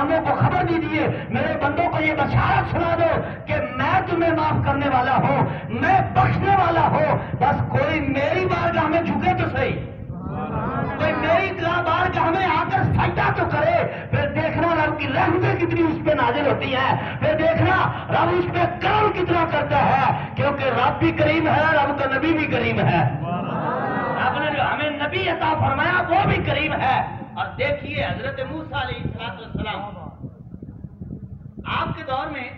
غلاموں کو خبر دیجیے، میرے بندوں کو یہ بشارت سنا دو کہ میں تمہیں معاف کرنے والا ہوں، میں بخشنے والا ہوں، بس کوئی میری بارگاہ میں جھکے تو صحیح، کوئی میری بارگاہ میں آ کر سجدہ تو کرے، پھر دیکھنا رب کی رحمتیں کتنی اس پہ نازل ہوتی ہیں، پھر دیکھنا رب اس پہ کرم کتنا کرتا ہے، کیونکہ رب بھی کریم ہے، رب کا نبی بھی کریم ہے، رب نے جو ہمیں نبی عطا فرمایا وہ بھی کریم ہے۔ اور دیکھیے حضرت موسیٰ علیہ السلام آپ کے دور میں،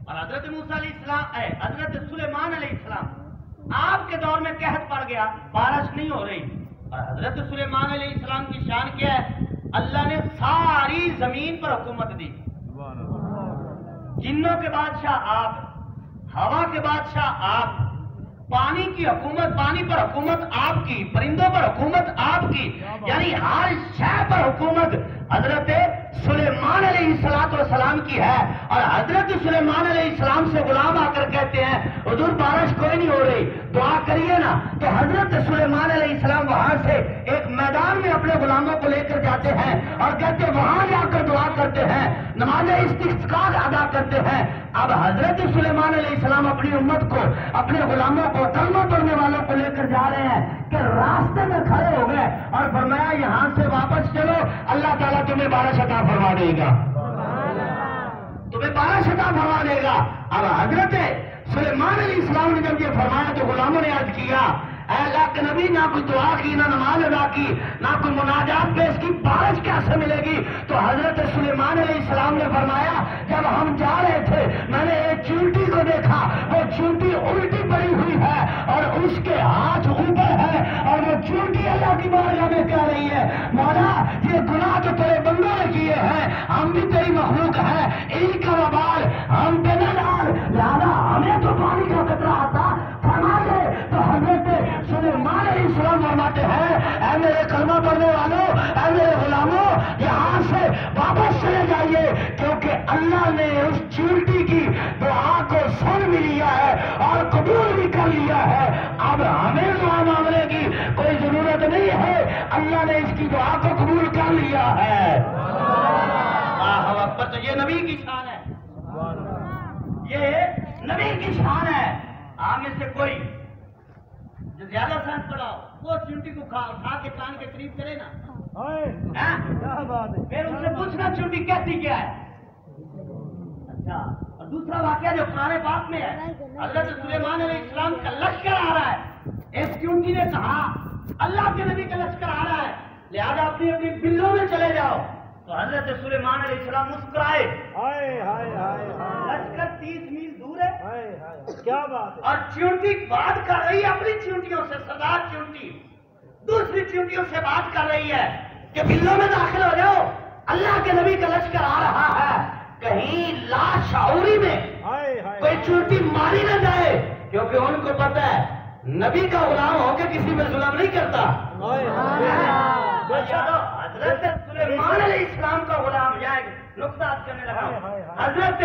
اور حضرت موسیٰ علیہ السلام حضرت سلیمان علیہ السلام آپ کے دور میں قحط پڑ گیا، بارش نہیں ہو رہی، اور حضرت سلیمان علیہ السلام کی شان کیا ہے؟ اللہ نے ساری زمین پر حکومت دی، جنوں کے بادشاہ آپ، ہوا کے بادشاہ آپ، پانی کی حکومت، پانی پر حکومت آپ کی، پرندوں پر حکومت آپ کی، یعنی ہر شے پر حکومت حضرت سلیمان علیہ السلام کی ہے۔ اور حضرت سلیمان علیہ السلام سے غلام آ کر کہتے ہیں حضور بارش کوئی نہیں ہو رہی، دعا کریے نا، تو حضرت سلیمان علیہ السلام وہاں سے ایک میدان میں اپنے غلاموں کو لے کر جاتے ہیں اور کہتے ہیں وہاں جا کر دعا کرتے ہیں، نماز استسقاء ادا کرتے ہیں۔ اب حضرت سلیمان علیہ السلام اپنی امت کو، اپنے غلاموں کو، کلمہ پڑھنے والوں کو لے کر جا رہے ہیں کہ راستے میں کھڑے ہو گئے اور فرمایا یہاں سے واپس چلو، اللہ تعالیٰ تمہیں بارش عطا فرما دے گا، تمہیں بارش عطا فرما دے گا۔ اب حضرت سلیمان علیہ السلام نے جب یہ فرمایا تو غلاموں نے عرض کیا اے اللہ کے نبی، نہ کوئی دعا کی، نہ نماز ادا کی، نہ کوئی مناجات پیش کی، بارش کیسے ملے گی؟ تو حضرت سلیمان علیہ السلام نے فرمایا جب ہم جا رہے تھے میں نے ایک چونٹی کو دیکھا، وہ چونٹی الٹی پڑی ہوئی ہے اور اس کے ہاتھ اوپر ہے، اور وہ چونٹی اللہ کی بارگاہ میں کہہ رہی ہے مولا یہ گناہ تو تیرے بندوں نے کیے ہیں، ہم بھی تیری مخلوق ہے، ان کا وبال ہم پہ نہ ڈال، لہذا ہمیں تو پانی کا قطرہ آتا فرما دے۔ تو حضرت سلیمان علیہ السلام فرماتے ہیں اے میرے کلمہ پڑھنے والوں، اے میرے غلاموں، یہاں سے واپس چلے جائیے، کیونکہ اللہ نے اس چونٹی کی دعا کو سن بھی لیا ہے اور قبول بھی کر لیا ہے، اب ہمیں دعا مانگنے کی کوئی ضرورت نہیں ہے، اللہ نے اس کی دعا کو قبول کر لیا ہے۔ اللہ اکبر! تو یہ نبی کی شان ہے، یہ نبی کی شان ہے۔ آپ میں سے کوئی جو زیادہ سائنس پڑھا ہو وہ چونٹی کو اٹھا کے کان کے قریب کرے نا، پھر اس سے پوچھنا چونٹی کہتی کیا ہے۔ اچھا، اور دوسرا واقعہ جو قرآن پاک میں ہے، حضرت سلیمان علیہ السلام کا لشکر آ رہا ہے، ایک چونٹی نے کہا اللہ کے نبی کا لشکر آ رہا ہے لہذا اپنی اپنی بلوں میں چلے جاؤ، تو حضرت سلیمان علیہ السلام مسکرائے، لشکر 30 میل دور ہے، کیا بات ہے، اور چونٹی بات کر رہی ہے اپنی چونٹیوں سے، سردار چونٹی دوسری چونٹیوں سے بات کر رہی ہے کہ بلوں میں داخل ہو جاؤ، اللہ کے نبی کا لشکر آ رہا ہے، کہیں لاشعوری میں کوئی چونٹی ماری نہ جائے، کیونکہ ان کو پتہ ہے نبی کا غلام ہو کے کسی میں ظلم نہیں کرتا۔ حضرت سلیمان علیہ السلام کا غلام، یا نقطہ کرنے لگا، حضرت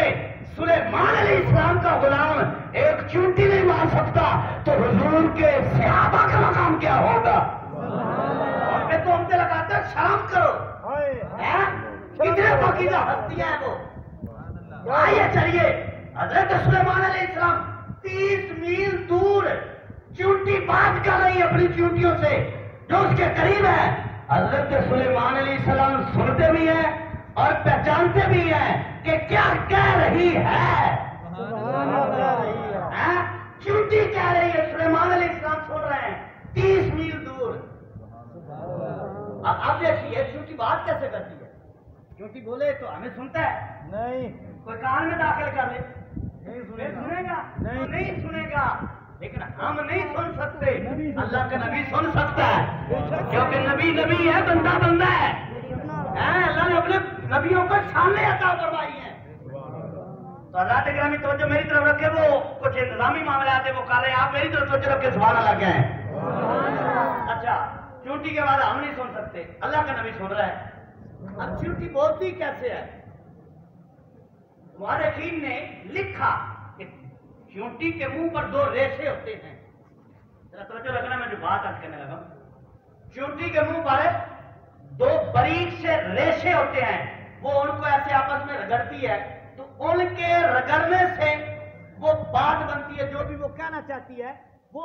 سلیمان علیہ السلام کا غلام ایک چونٹی نہیں مار سکتا تو حضور کے صحابہ کا مقام کیا ہوگا؟ اور میں تو ہم سے لگاتا ہے شرم کرو، کتنے پاکیزہ ہستیاں ہیں وہ۔ آئیے چلیے، حضرت سلیمان علیہ السلام 30 میل دور چونٹی بات کر رہی ہے اپنی چونٹیوں سے جو اس کے قریب ہے۔ حضرت سلیمان علیہ السلام سنتے بھی ہیں اور پہچانتے بھی ہیں کہ کیا کہہ رہی ہے، چونٹی کہہ رہی ہے، سلیمان علیہ السلام سن رہے ہیں 30 میل دور۔ اب دیکھیے چونٹی بات کیسے کرتی ہے، چونٹی بولے تو ہمیں سنتا ہے نہیں، کوئی کان میں داخل کر لے نہیں سنے گا، نہیں سنے گا، لیکن ہم نہیں سن سکتے، اللہ کا نبی سن سکتا ہے، کیونکہ نبی نبی ہے، بندہ بندہ ہے، اللہ نے اپنے نبیوں کو شانیں عطا فرمائی ہیں۔ تو حضرات گرامی توجہ میری طرف رکھے، وہ کچھ انتظامی معاملات ہیں وہ کر رہے ہیں، آپ میری طرف توجہ رکھ کے سبحان اللہ کہیں۔ اچھا، چونٹی کے بعد ہم نہیں سن سکتے، اللہ کا نبی سن رہا ہے۔ اب چونٹی بولتی کیسے ہے؟ مورخین نے لکھا کہ چونٹی کے منہ پر 2 ریشے ہوتے ہیں، ذرا توجہ رکھنا، میں جو بات عرض کرنے لگا، چونٹی کے منہ پر 2 باریک سے ریشے ہوتے ہیں، وہ ان کو ایسے آپس آپس میں رگڑتی ہے تو ان کے رگڑنے سے وہ بات بنتی ہے، جو بھی وہ کہنا چاہتی ہے وہ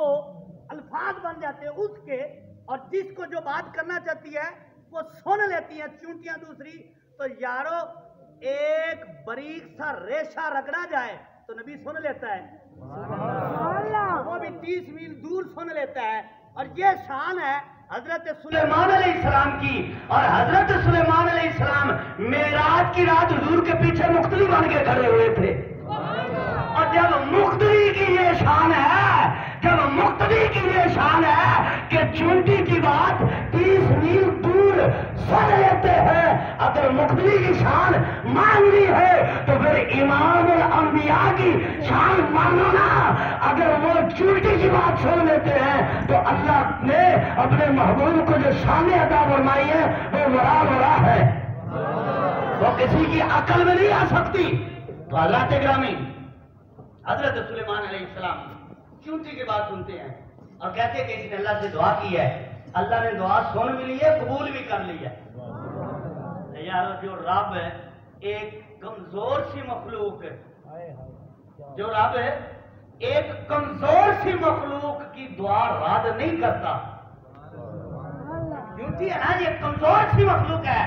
الفاظ بن جاتے ہیں اس کے، اور جس کو جو بات کرنا چاہتی ہے وہ سن لیتی ہیں چونٹیاں دوسری. تو یارو ایک باریک سا ریشہ رگڑا جائے تو نبی سن لیتا ہے، وہ بھی 30 میل دور سن لیتا ہے. اور یہ شان ہے حضرت سلیمان علیہ السلام کی. اور حضرت سلیمان علیہ السلام معراج کی رات حضور کے پیچھے مقتدی بن کے کھڑے ہوئے تھے. اور جب مقتدی کی یہ شان ہے، جب مقتدی کی یہ شان ہے کہ چونٹی کی بات 30 میل دور سن لیتے ہیں، اگر مقتدی کی شان ماننی ہے تو پھر امام الانبیاء کی شان مانو نا. اگر وہ چونٹی کی بات سن لیتے ہیں تو اللہ نے اپنے محبوب کو جو شان عطا فرمائی ہے وہ ورا ہے، وہ کسی کی عقل میں نہیں آ سکتی. تو اللہ تکرامی حضرت سلیمان علیہ السلام چونٹی کی بات سنتے ہیں اور کہتے ہیں کہ اس نے اللہ سے دعا کی ہے، اللہ نے دعا سن بھی لی ہے، قبول بھی کر لی ہے. یار جو رب ہے ایک کمزور سی مخلوق ہے، جو رب ہے ایک کمزور سی مخلوق کی دعا رد نہیں کرتا. چونٹی ہے نا یہ کمزور سی مخلوق ہے،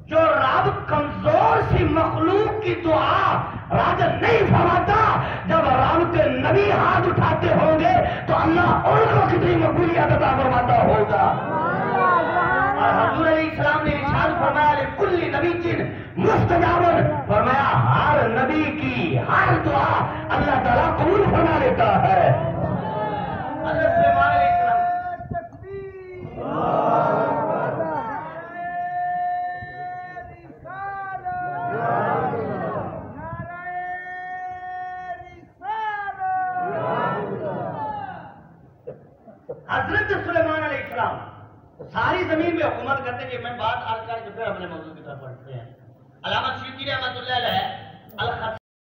جو رب کمزور سی مخلوق کی دعا رد نہیں فرماتا. جب رب کے نبی ہاتھ اٹھاتے ہوں گے تو اللہ ان کو کتنی مقبولیت عطا فرماتا ہوگا. اور حضور علیہ السلام نے ارشاد فرمایا لکل نبی جن مستجاب، فرمایا ہر نبی کی ہر دعا اللہ تعالیٰ قبول فرما لیتا ہے. حضرت سلیمان علیہ السلام حضرت سلیمان علیہ السلام ساری زمین میں حکومت کرتے کہ میں بات عرض کر کے پھر اپنے موضوع کی طرف بڑھتے ہیں. علامہ سیوطی رحمۃ اللہ علیہ